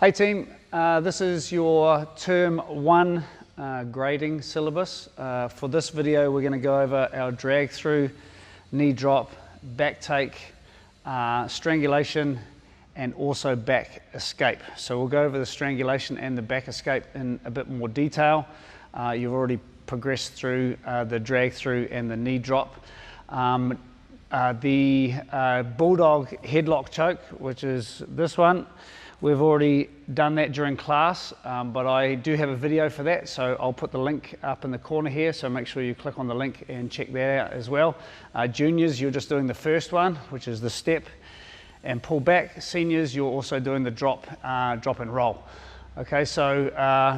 Hey team, this is your term 1 grading syllabus. For this video we're going to go over our drag through, knee drop, back take, strangulation and also back escape. So we'll go over the strangulation and the back escape in a bit more detail. You've already progressed through the drag through and the knee drop. The bulldog headlock choke, which is this one, we've already done that during class, but I do have a video for that, so I'll put the link up in the corner here, so make sure you click on the link and check that out as well. Juniors, you're just doing the first one, which is the step and pull back. Seniors, you're also doing the drop and roll. Okay, so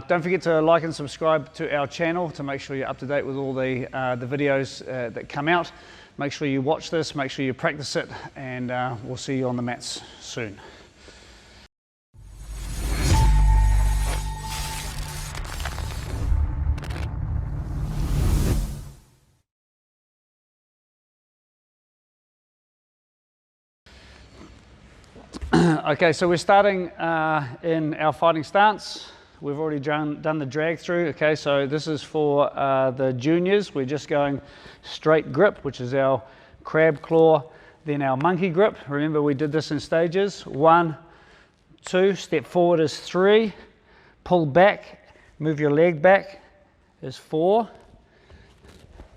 don't forget to like and subscribe to our channel to make sure you're up to date with all the videos that come out. Make sure you watch this, make sure you practice it, and we'll see you on the mats soon. Okay, so we're starting in our fighting stance. We've already done the drag through. Okay, so this is for the juniors. We're just going straight grip, which is our crab claw, then our monkey grip. Remember, we did this in stages. 1, 2, step forward is 3, pull back, move your leg back is 4,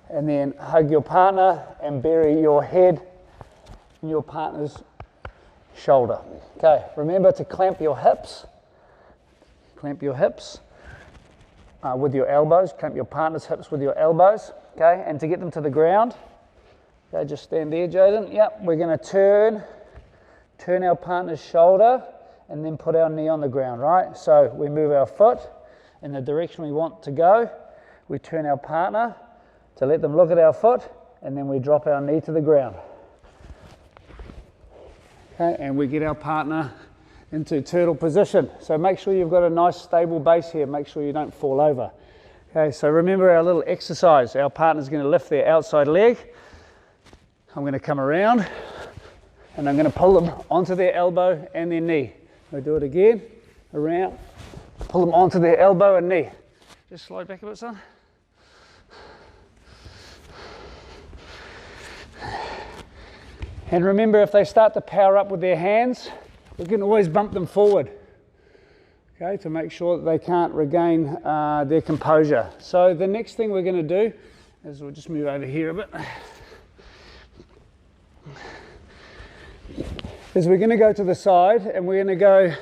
and then hug your partner and bury your head in your partner's shoulder. Okay, remember to clamp your hips with your elbows, clamp your partner's hips with your elbows, okay, and to get them to the ground, okay, just stand there, Jaden. Yep, we're going to turn our partner's shoulder and then put our knee on the ground, right? So we move our foot in the direction we want to go, we turn our partner to let them look at our foot, and then we drop our knee to the ground. Okay, and we get our partner into turtle position. So make sure you've got a nice stable base here. Make sure you don't fall over. Okay, so remember our little exercise. Our partner's going to lift their outside leg. I'm going to come around and I'm going to pull them onto their elbow and their knee. We'll do it again, around, pull them onto their elbow and knee. Just slide back a bit, son. And remember, if they start to power up with their hands, we can always bump them forward, okay, to make sure that they can't regain their composure. So the next thing we're going to do is we'll just move over here a bit. Is we're going to go to the side and we're going to go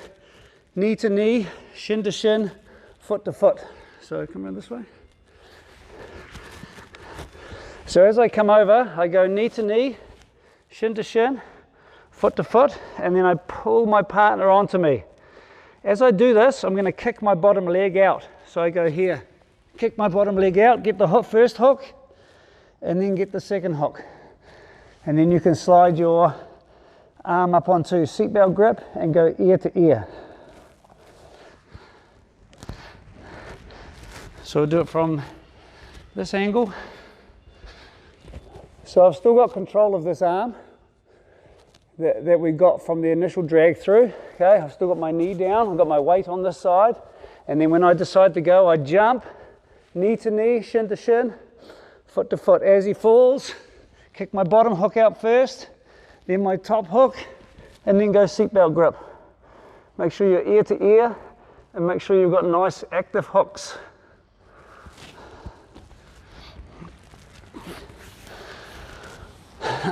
knee to knee, shin to shin, foot to foot. So come around this way. So as I come over, I go knee to knee, shin to shin, foot to foot, and then I pull my partner onto me. As I do this, I'm going to kick my bottom leg out. So I go here, kick my bottom leg out, get the first hook, and then get the second hook. And then you can slide your arm up onto seatbelt grip and go ear to ear. So we'll do it from this angle. So I've still got control of this arm that we got from the initial drag through. Okay, I've still got my knee down, I've got my weight on this side, and then when I decide to go, I jump, knee to knee, shin to shin, foot to foot. As he falls, kick my bottom hook out first, then my top hook, and then go seatbelt grip. Make sure you're ear to ear, and make sure you've got nice active hooks.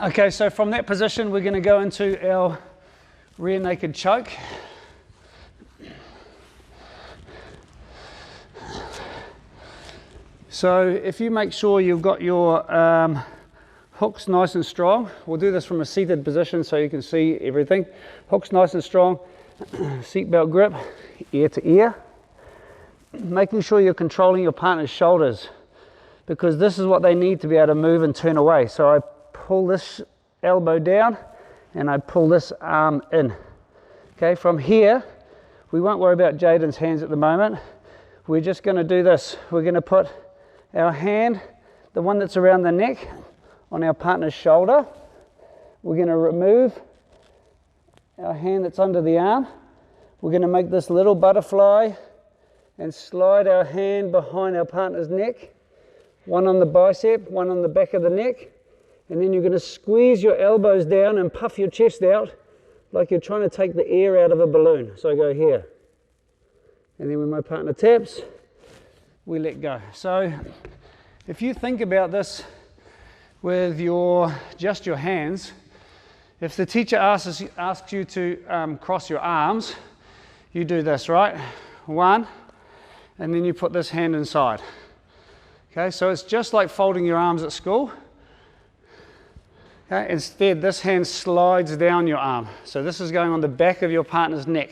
Okay, so from that position, we're going to go into our rear naked choke. So if you make sure you've got your hooks nice and strong, we'll do this from a seated position so you can see everything. Hooks nice and strong, seatbelt grip, ear to ear. Making sure you're controlling your partner's shoulders, because this is what they need to be able to move and turn away. So I pull this elbow down and I pull this arm in. Okay, from here, we won't worry about Jaden's hands at the moment. We're just going to do this. We're going to put our hand, the one that's around the neck, on our partner's shoulder. We're going to remove our hand that's under the arm. we're going to make this little butterfly and slide our hand behind our partner's neck, one on the bicep, one on the back of the neck, and then you're going to squeeze your elbows down and puff your chest out like you're trying to take the air out of a balloon. So I go here, and then when my partner taps, we let go. So if you think about this with just your hands, if the teacher asks you to cross your arms, you do this, right? One, and then you put this hand inside. Okay, so it's just like folding your arms at school. Okay, instead, this hand slides down your arm. So this is going on the back of your partner's neck.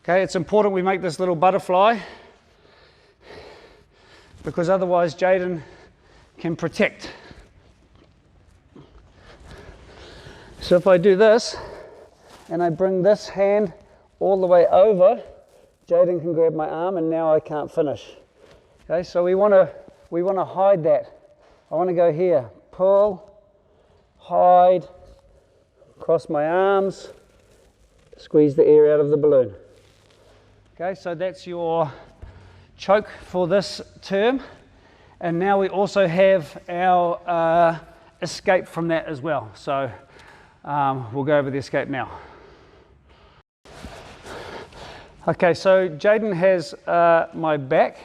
Okay, it's important we make this little butterfly because otherwise Jaden can protect. So if I do this and I bring this hand all the way over, Jaden can grab my arm and now I can't finish. Okay, so we want to hide that. I want to go here, pull, hide, cross my arms, squeeze the air out of the balloon. Okay, so that's your choke for this term. And now we also have our escape from that as well. So we'll go over the escape now. Okay, so Jaden has my back,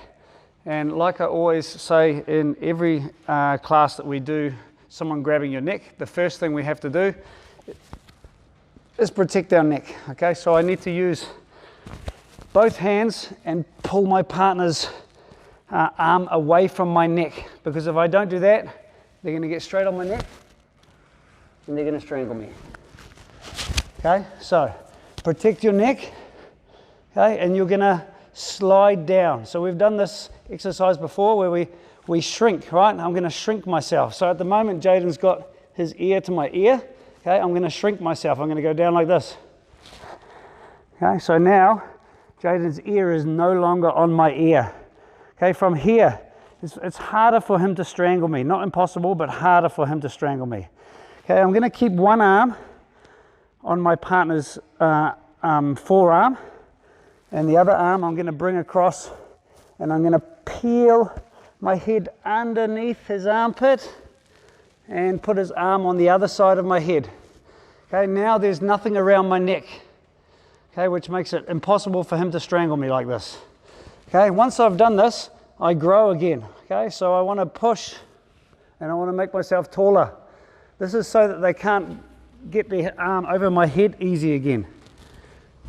and like I always say in every class that we do someone grabbing your neck, the first thing we have to do is protect our neck. Okay, so I need to use both hands and pull my partner's arm away from my neck, because if I don't do that, they're going to get straight on my neck and they're going to strangle me. Okay, so protect your neck. Okay, and you're going to slide down. So we've done this exercise before where we shrink, right? I'm going to shrink myself. So at the moment, Jaden's got his ear to my ear. Okay, I'm going to shrink myself. I'm going to go down like this. Okay, so now Jaden's ear is no longer on my ear. Okay, from here, it's harder for him to strangle me. Not impossible, but harder for him to strangle me. Okay, I'm going to keep one arm on my partner's forearm, and the other arm I'm going to bring across, and I'm going to peel my head underneath his armpit and put his arm on the other side of my head. Okay, now there's nothing around my neck, okay, which makes it impossible for him to strangle me like this. Okay, once I've done this, I grow again. Okay, so I want to push and I want to make myself taller. This is so that they can't get their arm over my head easy again.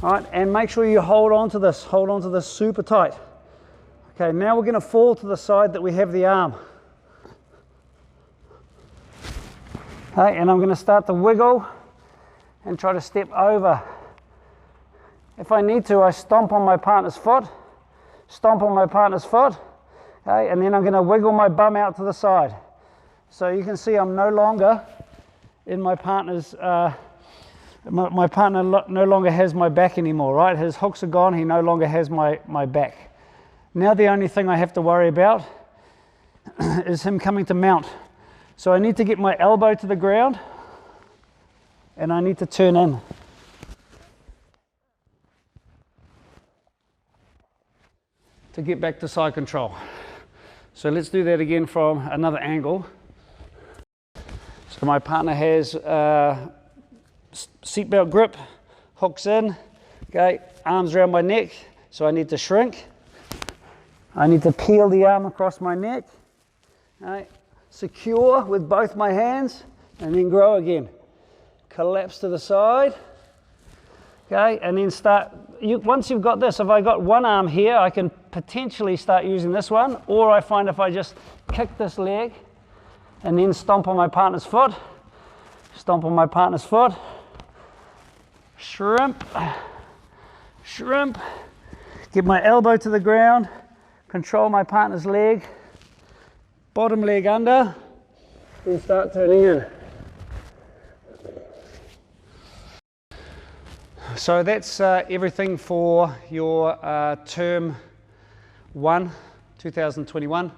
All right, and make sure you hold on to this super tight. Okay, now we're going to fall to the side that we have the arm. Okay, and I'm going to start to wiggle and try to step over. If I need to, I stomp on my partner's foot, okay, and then I'm going to wiggle my bum out to the side. So you can see I'm no longer in my partner's my partner no longer has my back anymore, right? His hooks are gone, he no longer has my back. Now the only thing I have to worry about is him coming to mount. So I need to get my elbow to the ground and I need to turn in. To get back to side control. So let's do that again from another angle. So my partner has seatbelt grip, hooks in, okay, arms around my neck, so I need to shrink. I need to peel the arm across my neck, okay, secure with both my hands, and then grow again. Collapse to the side, okay, and then start. Once you've got this, if I got one arm here, I can potentially start using this one, or I find if I just kick this leg and then stomp on my partner's foot, shrimp, get my elbow to the ground, control my partner's leg, bottom leg under, then start turning in. So that's everything for your term 1, 2021.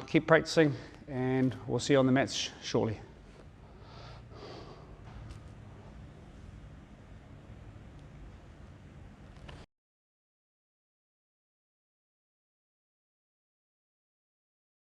Keep practicing and we'll see you on the mats shortly.